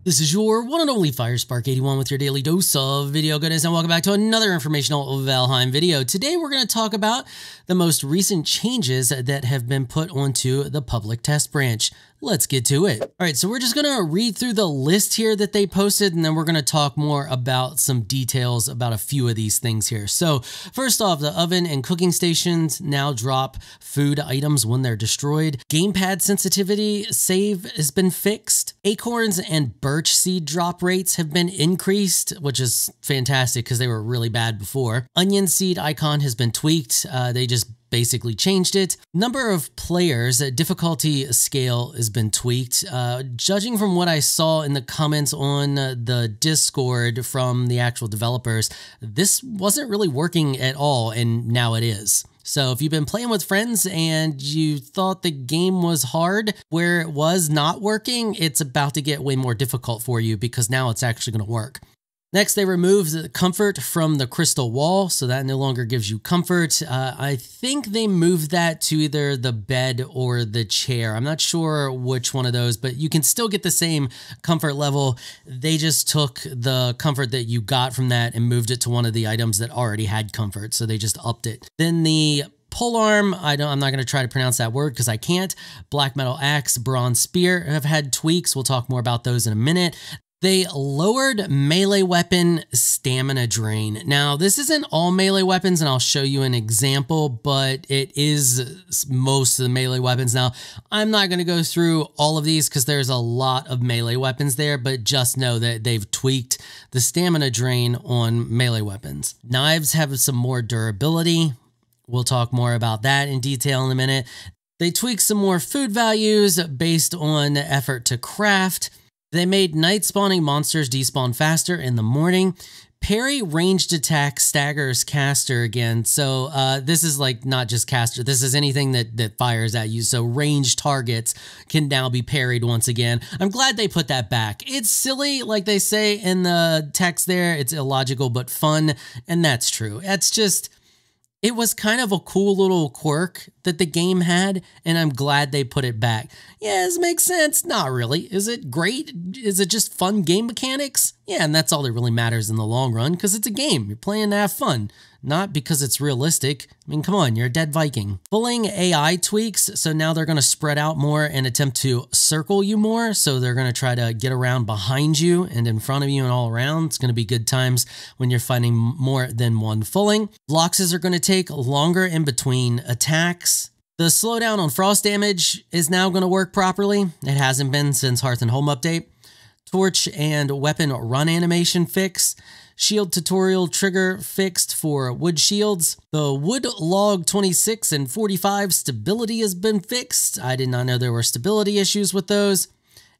This is your one and only 𝐈𝐸_81 with your daily dose of video goodness, and welcome back to another informational Valheim video. Today we're going to talk about the most recent changes that have been put onto the public test branch. Let's get to it. All right, so we're just going to read through the list here that they posted, and then we're going to talk more about some details about a few of these things here. So first off, the oven and cooking stations now drop food items when they're destroyed. Gamepad sensitivity save has been fixed. Acorns and birch seed drop rates have been increased, which is fantastic because they were really bad before. Onion seed icon has been tweaked. They just basically changed it. Number of players, difficulty scale has been tweaked. Judging from what I saw in the comments on the Discord from the actual developers, this wasn't really working at all, and now it is. So if you've been playing with friends and you thought the game was hard where it was not working, it's about to get way more difficult for you because now it's actually going to work. Next, they removed the comfort from the crystal wall, so that no longer gives you comfort. I think they moved that to either the bed or the chair. I'm not sure which one of those, but you can still get the same comfort level. They just took the comfort that you got from that and moved it to one of the items that already had comfort, so they just upped it. Then the polearm, I'm not going to try to pronounce that word because I can't. Black metal axe, bronze spear have had tweaks. We'll talk more about those in a minute. They lowered melee weapon stamina drain. Now, this isn't all melee weapons, and I'll show you an example, but it is most of the melee weapons. Now, I'm not going to go through all of these because there's a lot of melee weapons there, but just know that they've tweaked the stamina drain on melee weapons. Knives have some more durability. We'll talk more about that in detail in a minute. They tweaked some more food values based on effort to craft. They made night spawning monsters despawn faster in the morning. Parry ranged attack staggers caster again. So this is like not just caster. This is anything that fires at you. So ranged targets can now be parried once again. I'm glad they put that back. It's silly, like they say in the text there. It's illogical but fun, and that's true. It's just, it was kind of a cool little quirk that the game had, and I'm glad they put it back. Yeah, this makes sense. Not really. Is it great? Is it just fun game mechanics? Yeah, and that's all that really matters in the long run, because it's a game. You're playing to have fun, not because it's realistic. I mean, come on, you're a dead Viking. Pulling AI tweaks, so now they're going to spread out more and attempt to circle you more, so they're going to try to get around behind you and in front of you and all around. It's going to be good times when you're fighting more than one fulling. Bloxes are going to take longer in between attacks. The slowdown on frost damage is now going to work properly. It hasn't been since Hearth and Home update. Torch and weapon run animation fix. Shield tutorial trigger fixed for wood shields. The wood log 26 and 45 stability has been fixed. I did not know there were stability issues with those.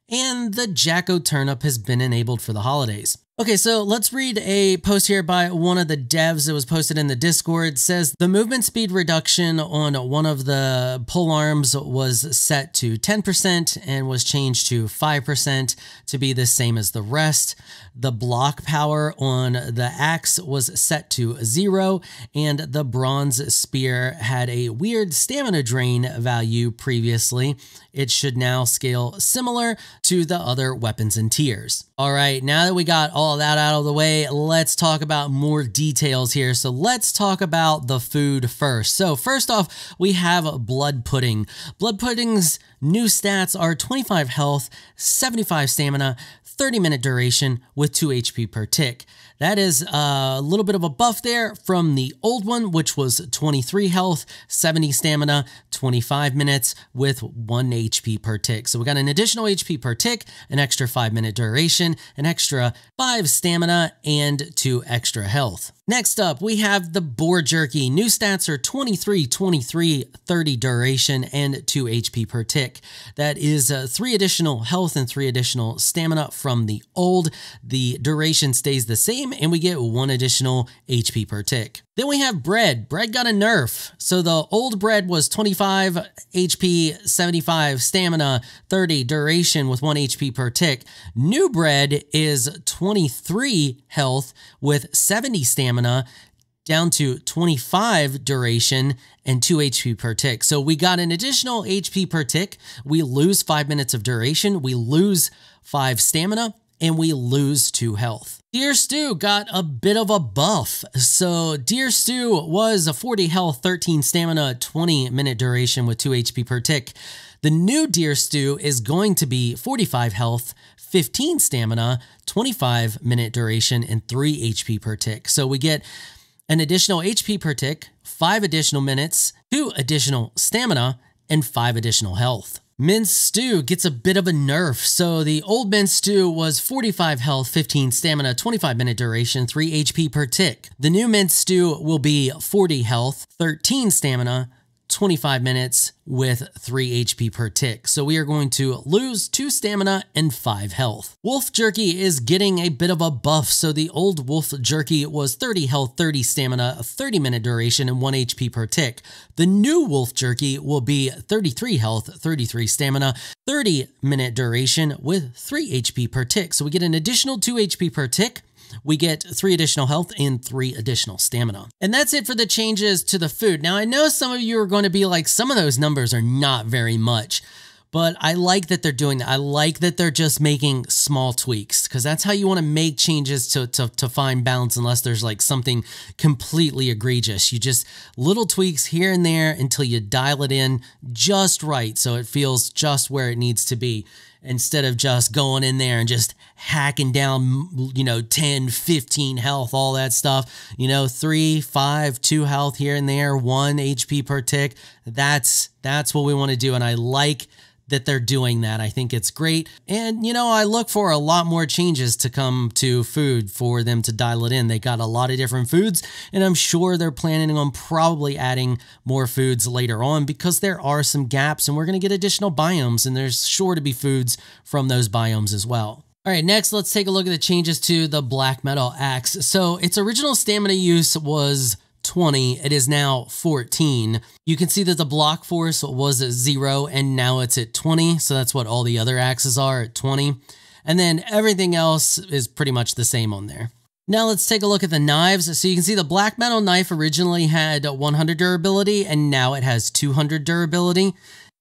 And the Jacko turnip has been enabled for the holidays. Okay, so let's read a post here by one of the devs that was posted in the Discord. It says the movement speed reduction on one of the pole arms was set to 10% and was changed to 5% to be the same as the rest. The block power on the axe was set to 0, and the bronze spear had a weird stamina drain value previously. It should now scale similar to the other weapons and tiers. All right, now that we got all that out of the way, let's talk about more details here. So let's talk about the food first. So first off, we have blood pudding. Blood pudding's new stats are 25 health, 75 stamina, 30-minute duration with 2 HP per tick. That is a little bit of a buff there from the old one, which was 23 health, 70 stamina, 25 minutes with 1 HP per tick. So we got an additional HP per tick, an extra 5-minute duration, an extra 5 stamina, and 2 extra health. Next up, we have the Boar Jerky. New stats are 23, 23, 30 duration, and 2 HP per tick. That is 3 additional health and 3 additional stamina from the old. The duration stays the same, and we get 1 additional HP per tick. Then we have bread. Bread got a nerf. So the old bread was 25 HP, 75 stamina, 30 duration with 1 HP per tick. New bread is 23 health with 70 stamina, down to 25 duration and 2 HP per tick. So we got an additional HP per tick. We lose 5 minutes of duration. We lose 5 stamina, and we lose 2 health. 𝐸-𝐷𝐸 got a bit of a buff. So 𝐸-𝐷𝐸 was a 40 health, 13 stamina, 20 minute duration with 2 HP per tick. The new 𝐸-𝐷𝐸 is going to be 45 health, 15 stamina, 25 minute duration, and 3 HP per tick. So we get an additional HP per tick, 5 additional minutes, 2 additional stamina, and 5 additional health. Minced stew gets a bit of a nerf. So the old minced stew was 45 health, 15 stamina, 25 minute duration, 3 HP per tick. The new minced stew will be 40 health, 13 stamina, 25 minutes with 3 HP per tick. So we are going to lose 2 stamina and 5 health. Wolf Jerky is getting a bit of a buff. So the old Wolf Jerky was 30 health, 30 stamina, 30 minute duration, and 1 HP per tick. The new Wolf Jerky will be 33 health, 33 stamina, 30 minute duration with 3 HP per tick. So we get an additional 2 HP per tick. We get 3 additional health and 3 additional stamina. And that's it for the changes to the food. Now, I know some of you are going to be like, some of those numbers are not very much, but I like that they're doing that. I like that they're just making small tweaks, because that's how you want to make changes to find balance, unless there's like something completely egregious. You just little tweaks here and there until you dial it in just right, so it feels just where it needs to be, instead of just going in there and just hacking down, 10, 15 health, all that stuff, 3, 5, 2 health here and there, 1 HP per tick. That's what we want to do. And I like that they're doing that. I think it's great. And, I look for a lot more changes to come to food for them to dial it in. They got a lot of different foods, and I'm sure they're planning on probably adding more foods later on, because there are some gaps and we're going to get additional biomes, and there's sure to be foods from those biomes as well. All right, next, let's take a look at the changes to the black metal axe. So its original stamina use was 20, it is now 14. You can see that the block force was 0 and now it's at 20. So that's what all the other axes are, at 20. And then everything else is pretty much the same on there. Now let's take a look at the knives. So you can see the black metal knife originally had 100 durability and now it has 200 durability.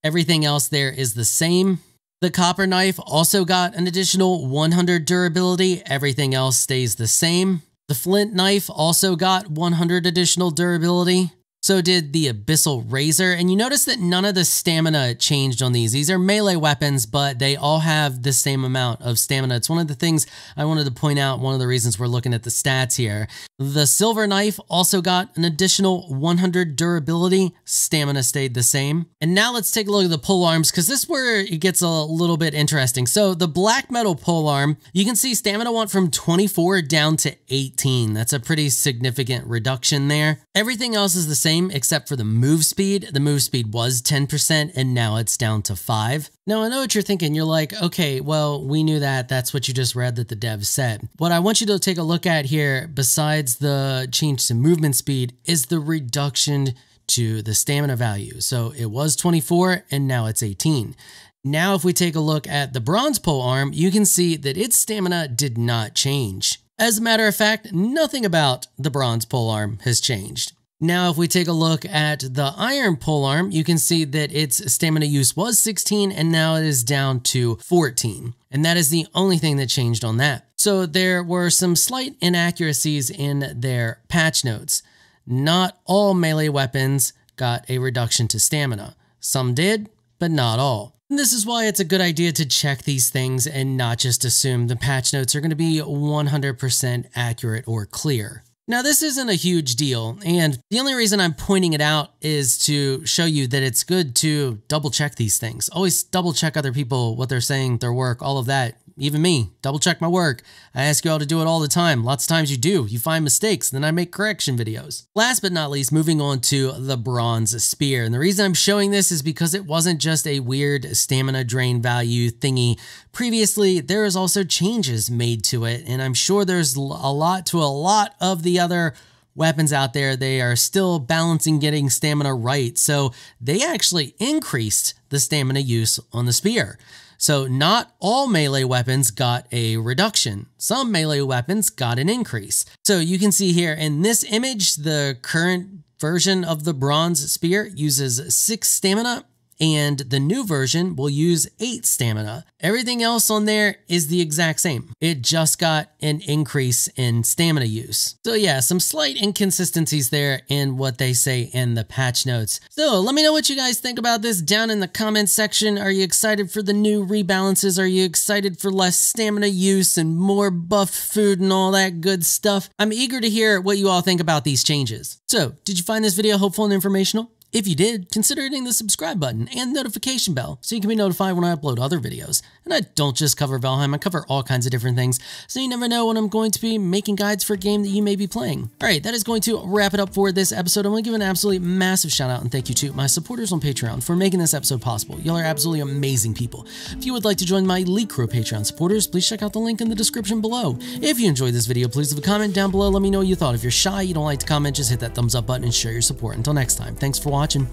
Everything else there is the same. The copper knife also got an additional 100 durability. Everything else stays the same. The flint knife also got 100 additional durability. So did the abyssal razor. And you notice that none of the stamina changed on these. These are melee weapons, but they all have the same amount of stamina. It's one of the things I wanted to point out, one of the reasons we're looking at the stats here. The silver knife also got an additional 100 durability. Stamina stayed the same. And now let's take a look at the pole arms, because this is where it gets a little bit interesting. So the black metal pole arm, you can see stamina went from 24 down to 18. That's a pretty significant reduction there. Everything else is the same except for the move speed. The move speed was 10% and now it's down to 5. Now I know what you're thinking. You're like, okay, well, we knew that. That's what you just read that the dev said. What I want you to take a look at here, besides the change to movement speed, is the reduction to the stamina value. So it was 24 and now it's 18. Now, if we take a look at the bronze pole arm, you can see that its stamina did not change. As a matter of fact, nothing about the bronze pole arm has changed. Now, if we take a look at the iron pole arm, you can see that its stamina use was 16 and now it is down to 14. And that is the only thing that changed on that. So there were some slight inaccuracies in their patch notes. Not all melee weapons got a reduction to stamina. Some did, but not all. And this is why it's a good idea to check these things and not just assume the patch notes are going to be 100% accurate or clear. Now, this isn't a huge deal, and the only reason I'm pointing it out is to show you that it's good to double check these things. Always double check other people, what they're saying, their work, all of that. Even me, double check my work. I ask you all to do it all the time. Lots of times you do. You find mistakes, then I make correction videos. Last but not least, moving on to the bronze spear. And the reason I'm showing this is because it wasn't just a weird stamina drain value thingy. Previously, there is also changes made to it, and I'm sure there's a lot of the other weapons out there. They are still balancing getting stamina right. So they actually increased the stamina use on the spear. So not all melee weapons got a reduction. Some melee weapons got an increase. So you can see here in this image, the current version of the bronze spear uses 6 stamina and the new version will use 8 stamina. Everything else on there is the exact same. It just got an increase in stamina use. So yeah, some slight inconsistencies there in what they say in the patch notes. So let me know what you guys think about this down in the comments section. Are you excited for the new rebalances? Are you excited for less stamina use and more buffed food and all that good stuff? I'm eager to hear what you all think about these changes. So, did you find this video helpful and informational? If you did, consider hitting the subscribe button and notification bell so you can be notified when I upload other videos. And I don't just cover Valheim, I cover all kinds of different things, so you never know when I'm going to be making guides for a game that you may be playing. Alright, that is going to wrap it up for this episode. I want to give an absolutely massive shout out and thank you to my supporters on Patreon for making this episode possible. Y'all are absolutely amazing people. If you would like to join my elite crew of Patreon supporters, please check out the link in the description below. If you enjoyed this video, please leave a comment down below. Let me know what you thought. If you're shy, you don't like to comment, just hit that thumbs up button and show your support. Until next time, thanks for watching.